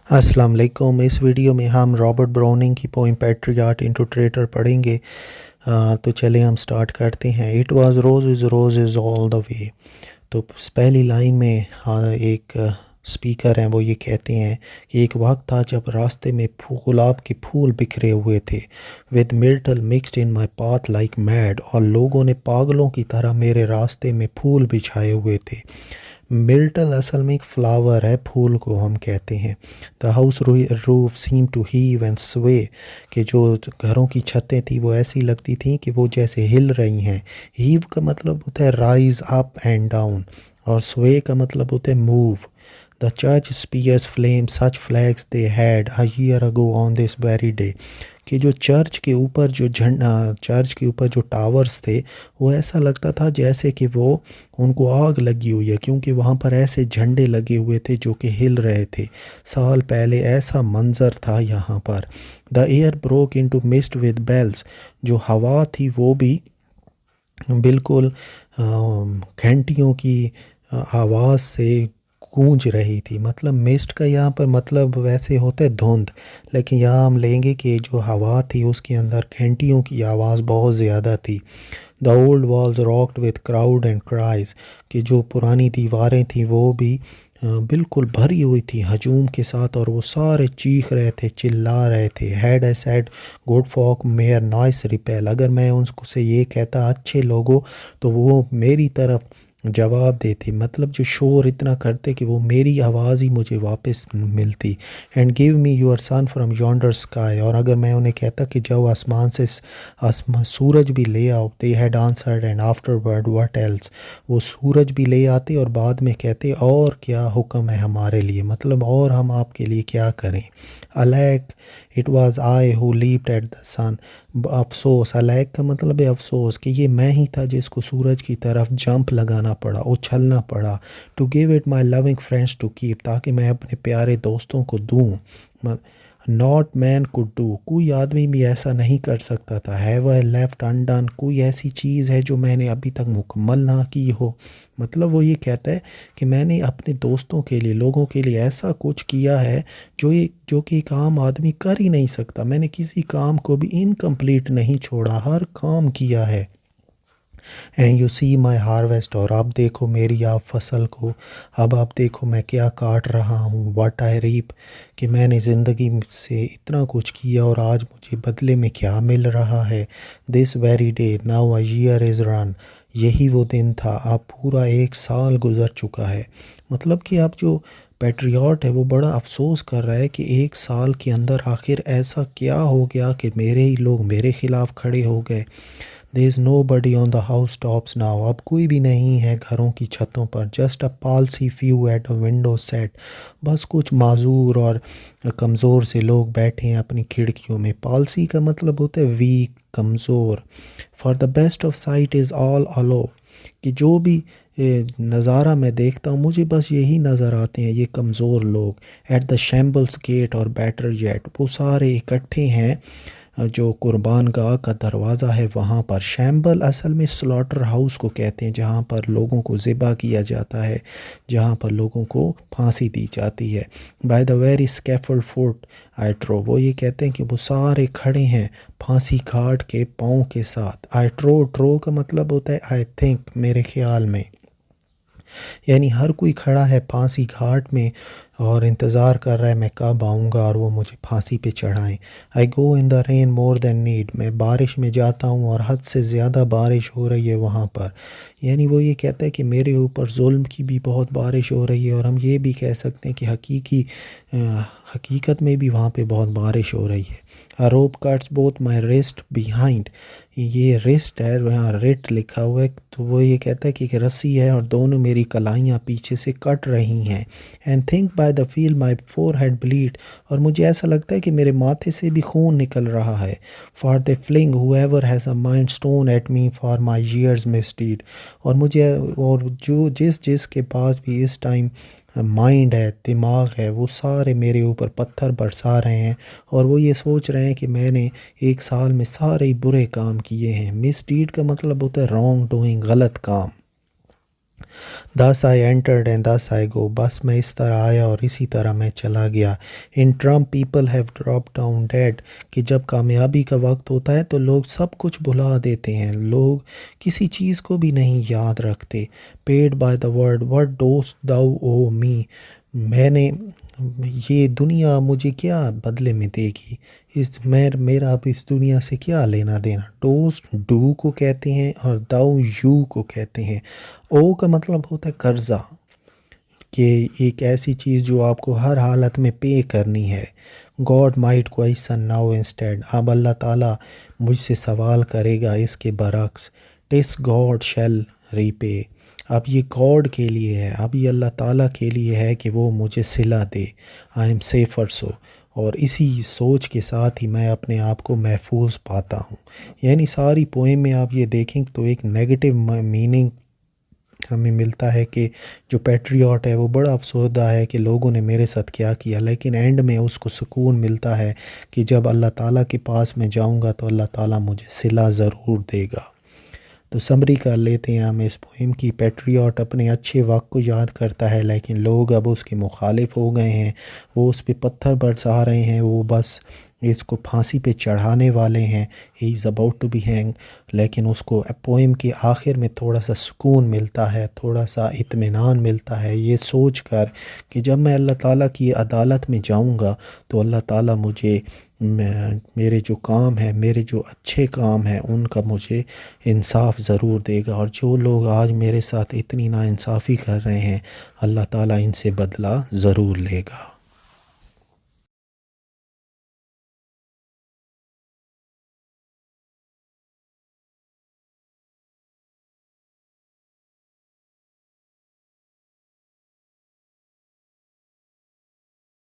السلام علیکم۔ اس ویڈیو میں ہم رابرٹ براؤننگ کی پوئم پیٹریاٹ انٹو ٹریٹر پڑھیں گے۔ تو چلیں ہم سٹارٹ کرتے ہیں۔ اٹ واز روزز آل دا وے۔ تو پہلی لائن میں ایک سپیکر ہیں وہ یہ کہتے ہیں کہ ایک وقت تھا جب راستے میں گلاب کے پھول بکھرے ہوئے تھے، with myrtle mixed in my path like mad, اور لوگوں نے پاگلوں کی طرح میرے راستے میں پھول بچھائے ہوئے تھے۔ مرٹل اصل میں ایک فلاور ہے، پھول کو ہم کہتے ہیں۔ The house roof seem to heave and sway, کہ جو گھروں کی چھتیں تھیں وہ ایسی لگتی تھیں کہ وہ جیسے ہل رہی ہیں۔ ہیو کا مطلب ہوتا ہے رائز اپ اینڈ ڈاؤن، اور سوے کا مطلب ہوتا ہے move. The church spires flame such flags they had a year ago on this very day, کہ جو چرچ کے اوپر جو ٹاورز تھے وہ ایسا لگتا تھا جیسے کہ وہ ان کو آگ لگی ہوئی ہے، کیونکہ وہاں پر ایسے جھنڈے لگے ہوئے تھے جو کہ ہل رہے تھے۔ سال پہلے ایسا منظر تھا یہاں پر۔ The air broke into mist with bells, جو ہوا تھی وہ بھی بالکل گھنٹیوں کی آواز سے گونج رہی تھی۔ مطلب مسٹ کا یہاں پر مطلب ویسے ہوتا ہے دھند، لیکن یہاں ہم لیں گے کہ جو ہوا تھی اس کے اندر گھنٹیوں کی آواز بہت زیادہ تھی۔ The old walls rocked with crowd and cries, کہ جو پرانی دیواریں تھیں وہ بھی بالکل بھری ہوئی تھی ہجوم کے ساتھ، اور وہ سارے چیخ رہے تھے، چلا رہے تھے۔ Had I said good folk mere noise repel, اگر میں ان سے یہ کہتا اچھے لوگوں تو وہ میری طرف جواب دیتے، مطلب جو شور اتنا کرتے کہ وہ میری آواز ہی مجھے واپس ملتی۔ And give me your sun from yonder sky, اور اگر میں انہیں کہتا کہ جاؤ آسمان سے سورج بھی لے آؤ، they had answered and afterward what else, وہ سورج بھی لے آتے اور بعد میں کہتے اور کیا حکم ہے ہمارے لیے، مطلب اور ہم آپ کے لیے کیا کریں۔ Alack it was I who leaped at the sun, افسوس، الیک کا مطلب ہے افسوس، کہ یہ میں ہی تھا جس کو سورج کی طرف جمپ لگانا پڑا، اچھلنا پڑا۔ To give it my loving friends to keep, تاکہ میں اپنے پیارے دوستوں کو دوں۔ ناٹ مین کوڈ ڈو، کوئی آدمی بھی ایسا نہیں کر سکتا تھا۔ ہیو آئی لیفٹ انڈن، کوئی ایسی چیز ہے جو میں نے ابھی تک مکمل نہ کی ہو۔ مطلب وہ یہ کہتا ہے کہ میں نے اپنے دوستوں کے لیے، لوگوں کے لیے ایسا کچھ کیا ہے جو کہ ایک عام آدمی کر ہی نہیں سکتا۔ میں نے کسی کام کو بھی انکمپلیٹ نہیں چھوڑا، ہر کام کیا ہے۔ And you see my harvest, اور اب دیکھو میری آپ فصل کو، اب آپ دیکھو میں کیا کاٹ رہا ہوں۔ واٹ آئی ریپ، کہ میں نے زندگی سے اتنا کچھ کیا اور آج مجھے بدلے میں کیا مل رہا ہے۔ This very day now a year is run, یہی وہ دن تھا، اب پورا ایک سال گزر چکا ہے۔ مطلب کہ اب جو پیٹریاٹ ہے وہ بڑا افسوس کر رہا ہے کہ ایک سال کے اندر آخر ایسا کیا ہو گیا کہ میرے ہی لوگ میرے خلاف کھڑے ہو گئے۔ There is nobody on the house tops now, اب کوئی بھی نہیں ہے گھروں کی چھتوں پر۔ Just a palsied few at a window set, بس کچھ معذور اور کمزور سے لوگ بیٹھے ہیں اپنی کھڑکیوں میں۔ پالسی کا مطلب ہوتا ہے ویک، کمزور۔ For the best of sight is all allow, کہ جو بھی نظارہ میں دیکھتا ہوں مجھے بس یہی نظر آتے ہیں، یہ کمزور لوگ۔ ایٹ دا شیمبلس گیٹ اور بیٹر یٹ، وہ سارے اکٹھے ہیں جو قربان گاہ کا دروازہ ہے وہاں پر۔ شیمبل اصل میں سلاٹر ہاؤس کو کہتے ہیں، جہاں پر لوگوں کو ذبح کیا جاتا ہے، جہاں پر لوگوں کو پھانسی دی جاتی ہے۔ By the very scaffold foot I trow, وہ یہ کہتے ہیں کہ وہ سارے کھڑے ہیں پھانسی گھاٹ کے پاؤں کے ساتھ۔ آئی ٹرو کا مطلب ہوتا ہے آئی تھنک، میرے خیال میں، یعنی ہر کوئی کھڑا ہے پھانسی گھاٹ میں اور انتظار کر رہا ہے میں کب آؤں گا اور وہ مجھے پھانسی پہ چڑھائیں۔ آئی گو ان دا رین مور دین نیڈ، میں بارش میں جاتا ہوں اور حد سے زیادہ بارش ہو رہی ہے وہاں پر۔ یعنی وہ یہ کہتا ہے کہ میرے اوپر ظلم کی بھی بہت بارش ہو رہی ہے، اور ہم یہ بھی کہہ سکتے ہیں کہ حقیقت میں بھی وہاں پہ بہت بارش ہو رہی ہے۔ Rope cuts both my wrists behind, یہ ریسٹ ہے، یہاں ریٹ لکھا ہوا ہے، تو وہ یہ کہتا ہے کہ ایک رسی ہے اور دونوں میری کلائیاں پیچھے سے کٹ رہی ہیں۔ And think by the feel my forehead bleed, اور مجھے ایسا لگتا ہے کہ میرے ماتھے سے بھی خون نکل رہا ہے۔ For they fling whoever has a mind stone at me for my years misdeed, اور مجھے، اور جو جس کے پاس بھی اس ٹائم مائنڈ ہے، دماغ ہے، وہ سارے میرے اوپر پتھر برسا رہے ہیں، اور وہ یہ سوچ رہے ہیں کہ میں نے ایک سال میں سارے برے کام کیے ہیں۔ مس ڈیڈ کا مطلب ہوتا ہے رانگ ڈوئنگ، غلط کام۔ Thus I entered and thus I go. بس میں اس طرح آیا اور اسی طرح میں چلا گیا. In Trump people have dropped down dead. کہ جب کامیابی کا وقت ہوتا ہے تو لوگ سب کچھ بھلا دیتے ہیں، لوگ کسی چیز کو بھی نہیں یاد رکھتے. Paid by the word what dost thou owe me. میں نے یہ دنیا مجھے کیا بدلے میں دے گی، میرا اب اس دنیا سے کیا لینا دینا. ڈوسٹ ڈو کو کہتے ہیں اور داؤ یو کو کہتے ہیں. او کا مطلب ہوتا ہے قرضہ، کہ ایک ایسی چیز جو آپ کو ہر حالت میں پے کرنی ہے. God might question now instead. اب اللہ تعالیٰ مجھ سے سوال کرے گا اس کے برعکس. ٹس گاڈ شیل ریپے. اب یہ گاڈ کے لیے ہے، اب یہ اللہ تعالیٰ کے لیے ہے کہ وہ مجھے صلہ دے. آئی ایم سیفر سو. اور اسی سوچ کے ساتھ ہی میں اپنے آپ کو محفوظ پاتا ہوں. یعنی ساری پوئم میں آپ یہ دیکھیں تو ایک نیگیٹو میننگ ہمیں ملتا ہے کہ جو پیٹریاٹ ہے وہ بڑا افسردہ ہے کہ لوگوں نے میرے ساتھ کیا کیا، لیکن اینڈ میں اس کو سکون ملتا ہے کہ جب اللہ تعالیٰ کے پاس میں جاؤں گا تو اللہ تعالیٰ مجھے صلہ ضرور دے گا. تو سمری کر لیتے ہیں ہم اس پوئم کی. پیٹریاٹ اپنے اچھے وقت کو یاد کرتا ہے لیکن لوگ اب اس کے مخالف ہو گئے ہیں، وہ اس پہ پتھر برسا رہے ہیں، وہ بس اس کو پھانسی پہ چڑھانے والے ہیں. He is about to be hang. لیکن اس کو پوئم کے آخر میں تھوڑا سا سکون ملتا ہے، تھوڑا سا اطمینان ملتا ہے یہ سوچ کر کہ جب میں اللہ تعالیٰ کی عدالت میں جاؤں گا تو اللہ تعالیٰ مجھے میرے جو کام ہیں، میرے جو اچھے کام ہیں ان کا مجھے انصاف ضرور دے گا. اور جو لوگ آج میرے ساتھ اتنی ناانصافی کر رہے ہیں اللہ تعالیٰ ان سے بدلہ ضرور لے گا.